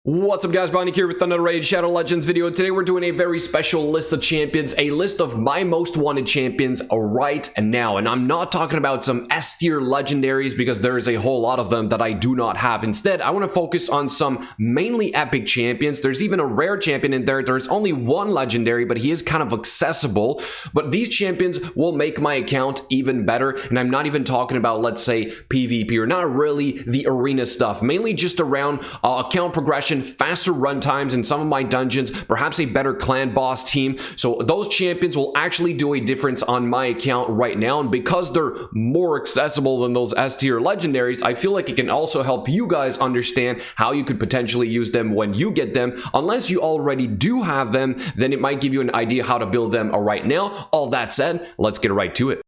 What's up guys, Bonnie here with another Raid Shadow Legends video. Today we're doing a very special list of champions, a list of my most wanted champions right now. And I'm not talking about some S tier legendaries because there is a whole lot of them that I do not have. Instead, I want to focus on some mainly epic champions. There's even a rare champion in there. There's only one legendary, but he is kind of accessible. But these champions will make my account even better. And I'm not even talking about, let's say, PvP or not really the arena stuff, mainly just around account progression, faster run times in some of my dungeons, perhaps a better clan boss team. So those champions will actually do a difference on my account right now, and because they're more accessible than those S tier legendaries, I feel like it can also help you guys understand how you could potentially use them when you get them. Unless you already do have them, then it might give you an idea how to build them right now. All that said, let's get right to it.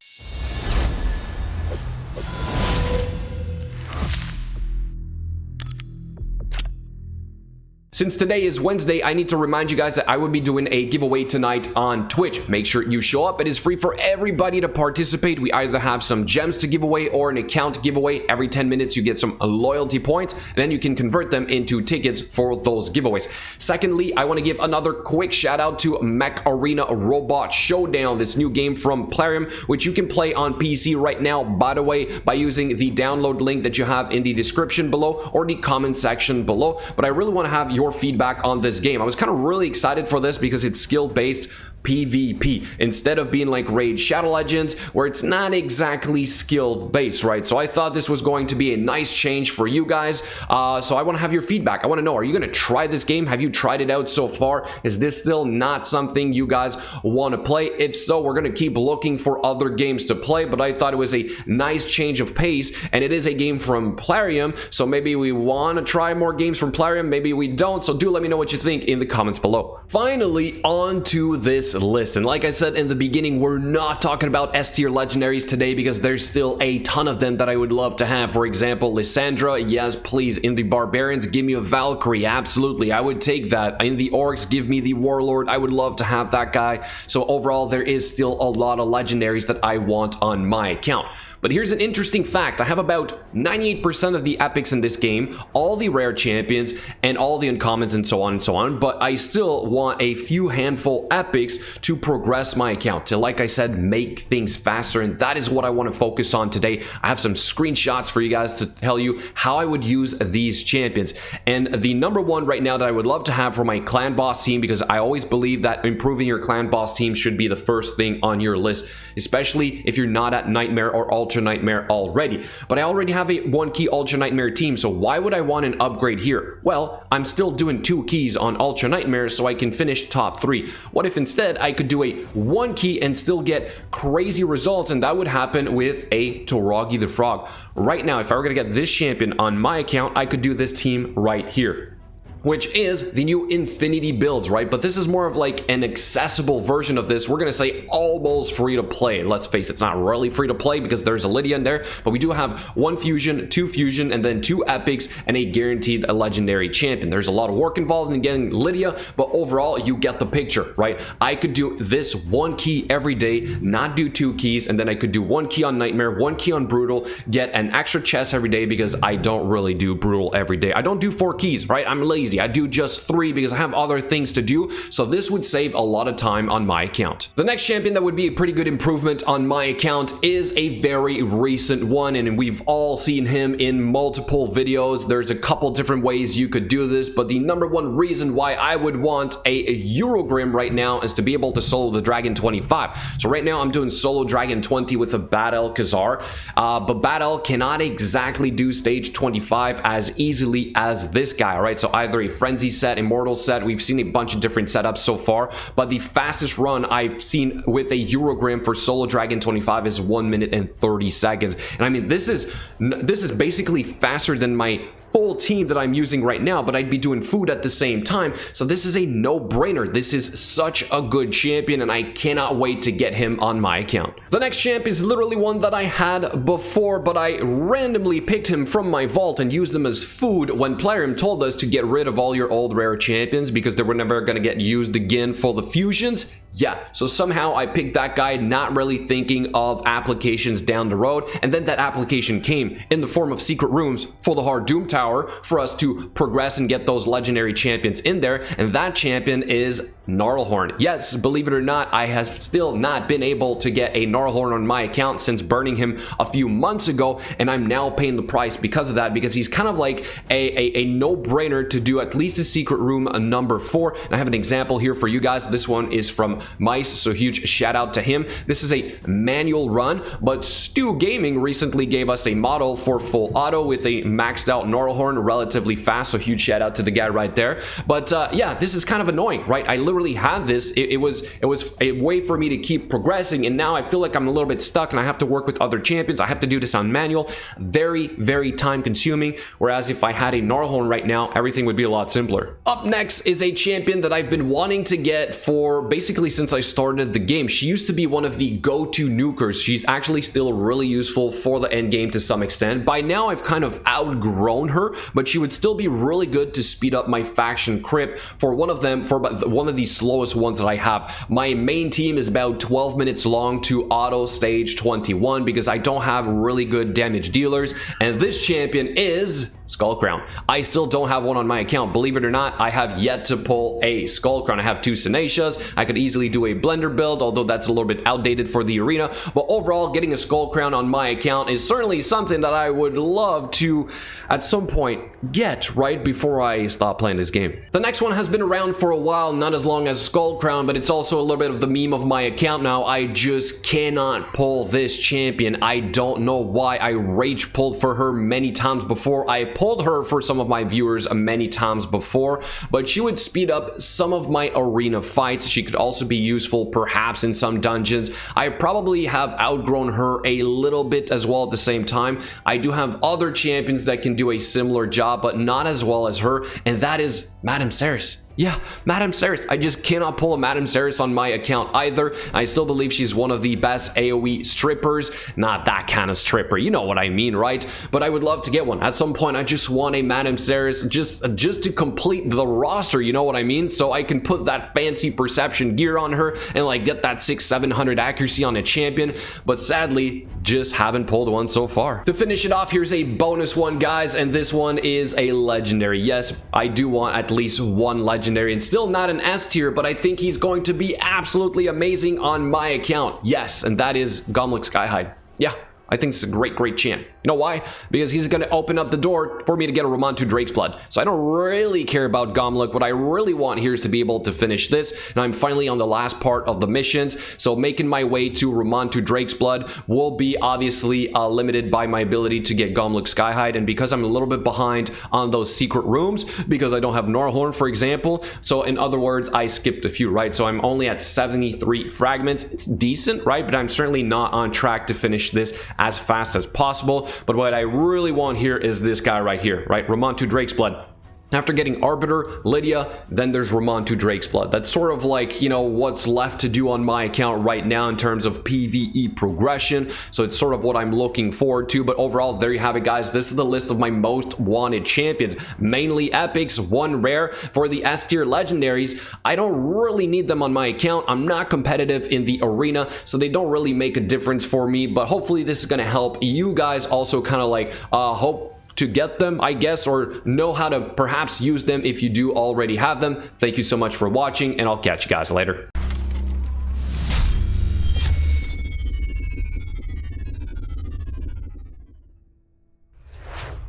Since today is Wednesday, I need to remind you guys that I will be doing a giveaway tonight on Twitch. Make sure you show up. It is free for everybody to participate. We either have some gems to give away or an account giveaway. Every 10 minutes, you get some loyalty points, and then you can convert them into tickets for those giveaways. Secondly, I want to give another quick shout out to Mech Arena Robot Showdown, this new game from Plarium, which you can play on PC right now, by the way, by using the download link that you have in the description below or the comment section below. But I really want to have your feedback on this game. I was kind of really excited for this because it's skill-based PvP instead of being like Raid Shadow Legends where it's not exactly skill based, right? So I thought this was going to be a nice change for you guys. So I want to have your feedback. I want to know, are you going to try this game? Have you tried it out so far? Is this still not something you guys want to play? If so, we're going to keep looking for other games to play, but I thought it was a nice change of pace, and it is a game from Plarium, so maybe we want to try more games from Plarium, maybe we don't. So do let me know what you think in the comments below. Finally, on to this list, and like I said in the beginning, we're not talking about S tier legendaries today because there's still a ton of them that I would love to have. For example, Lysandra, yes please. In the Barbarians, give me a Valkyrie, absolutely, I would take that. In the Orcs, give me the Warlord, I would love to have that guy. So overall, there is still a lot of legendaries that I want on my account. But here's an interesting fact. I have about 98% of the epics in this game, all the rare champions, and all the uncommons and so on and so on, but I still want a few handful epics to progress my account, to, like I said, make things faster, and that is what I want to focus on today. I have some screenshots for you guys to tell you how I would use these champions. And the number one right now that I would love to have for my clan boss team, because I always believe that improving your clan boss team should be the first thing on your list, especially if you're not at Nightmare or Ultra Nightmare already. But I already have a 1 key Ultra Nightmare team, so why would I want an upgrade here? Well, I'm still doing 2 keys on Ultra Nightmare so I can finish top 3. What if instead I could do a 1 key and still get crazy results? And that would happen with a Toragi the Frog. Right now, if I were going to get this champion on my account, I could do this team right here, which is the new Infinity builds, right? But this is more of like an accessible version of this. We're gonna say almost free to play. Let's face it, it's not really free to play because there's a Lydia in there, but we do have 1 fusion, 2 fusion, and then 2 epics, and a guaranteed legendary champion. There's a lot of work involved in getting Lydia, but overall, you get the picture, right? I could do this 1 key every day, not do 2 keys, and then I could do 1 key on Nightmare, 1 key on Brutal, get an extra chest every day because I don't really do Brutal every day. I don't do 4 keys, right? I'm lazy. I do just 3 because I have other things to do, so this would save a lot of time on my account. The next champion that would be a pretty good improvement on my account is a very recent one, and we've all seen him in multiple videos. There's a couple different ways you could do this, but the number one reason why I would want a Eurogrim right now is to be able to solo the Dragon 25. So right now I'm doing solo Dragon 20 with a Bad El Khazar, but Bad El cannot exactly do stage 25 as easily as this guy, right? So either a Frenzy set, Immortal set, we've seen a bunch of different setups so far, but the fastest run I've seen with a Eurogrim for solo Dragon 25 is 1 minute and 30 seconds. And I mean, this is basically faster than my full team that I'm using right now, but I'd be doing food at the same time. So this is a no-brainer. This is such a good champion, and I cannot wait to get him on my account. The next champ is literally one that I had before, but I randomly picked him from my vault and used him as food when Plarium told us to get rid of all your old rare champions because they were never going to get used again for the fusions. Yeah, so somehow I picked that guy, not really thinking of applications down the road, and then that application came in the form of secret rooms for the hard Doom Tower for us to progress and get those legendary champions in there, and that champion is Gnarlhorn. Yes, believe it or not, I have still not been able to get a Gnarlhorn on my account since burning him a few months ago, and I'm now paying the price because of that, because he's kind of like a no-brainer to do at least a secret room number 4. And I have an example here for you guys. This one is from Mice, so huge shout out to him. This is a manual run, but Stu Gaming recently gave us a model for full auto with a maxed out Gnarlhorn relatively fast, so huge shout out to the guy right there. But yeah, this is kind of annoying, right? I literally had this. It was a way for me to keep progressing, and now I feel like I'm a little bit stuck and I have to work with other champions. I have to do this on manual. Very, very time consuming, whereas if I had a Gnarlhorn right now, everything would be a lot simpler. Up next is a champion that I've been wanting to get for basically since I started the game. She used to be one of the go-to nukers. She's actually still really useful for the end game to some extent. By now, I've kind of outgrown her, but she would still be really good to speed up my faction crypt for one of them, for one of the slowest ones that I have. My main team is about 12 minutes long to auto stage 21 because I don't have really good damage dealers, and this champion is Skullcrown. I still don't have one on my account. Believe it or not, I have yet to pull a Skullcrown. I have 2 Sinatias. I could easily do a blender build, although that's a little bit outdated for the arena. But overall, getting a Skullcrown on my account is certainly something that I would love to, at some point, get right before I stop playing this game. The next one has been around for a while, not as long as Skullcrown, but it's also a little bit of the meme of my account now. I just cannot pull this champion. I don't know why. I rage pulled for her many times before. I pulled her for some of my viewers many times before, but she would speed up some of my arena fights. She could also be useful perhaps in some dungeons. I probably have outgrown her a little bit as well at the same time. I do have other champions that can do a similar job, but not as well as her, and that is Madame Ceres. Yeah, Madame Ceres. I just cannot pull a Madame Ceres on my account either. I still believe she's one of the best AoE strippers. Not that kind of stripper, you know what I mean, right? But I would love to get one. At some point, I just want a Madame Ceres just to complete the roster, you know what I mean? So I can put that fancy perception gear on her and like get that 600-700 accuracy on a champion. But sadly, just haven't pulled one so far. To finish it off, here's a bonus one, guys, and this one is a legendary. Yes, I do want at least one legendary, and still not an S tier, but I think he's going to be absolutely amazing on my account. Yes, and that is Gomlik Skyhide. Yeah, I think it's a great champ. You know why? Because he's going to open up the door for me to get a Ramontu Drake's Blood. So I don't really care about Gomlik. What I really want here is to be able to finish this. And I'm finally on the last part of the missions. So making my way to Ramontu Drake's Blood will be obviously limited by my ability to get Gomlik Skyhide. And because I'm a little bit behind on those secret rooms, because I don't have Gnarlhorn, for example. So in other words, I skipped a few, right? So I'm only at 73 fragments. It's decent, right? But I'm certainly not on track to finish this as fast as possible. But what I really want here is this guy right here, right? Ramontu Drake's Blood. After getting Arbiter, Lydia, then there's Ramontu Drake's Blood. That's sort of like, you know, what's left to do on my account right now in terms of PvE progression. So it's sort of what I'm looking forward to. But overall, there you have it, guys. This is the list of my most wanted champions. Mainly epics, 1 rare. For the S tier legendaries, I don't really need them on my account. I'm not competitive in the arena, so they don't really make a difference for me. But hopefully this is going to help you guys also kind of like hope to get them, I guess, or know how to perhaps use them if you do already have them. Thank you so much for watching, and I'll catch you guys later.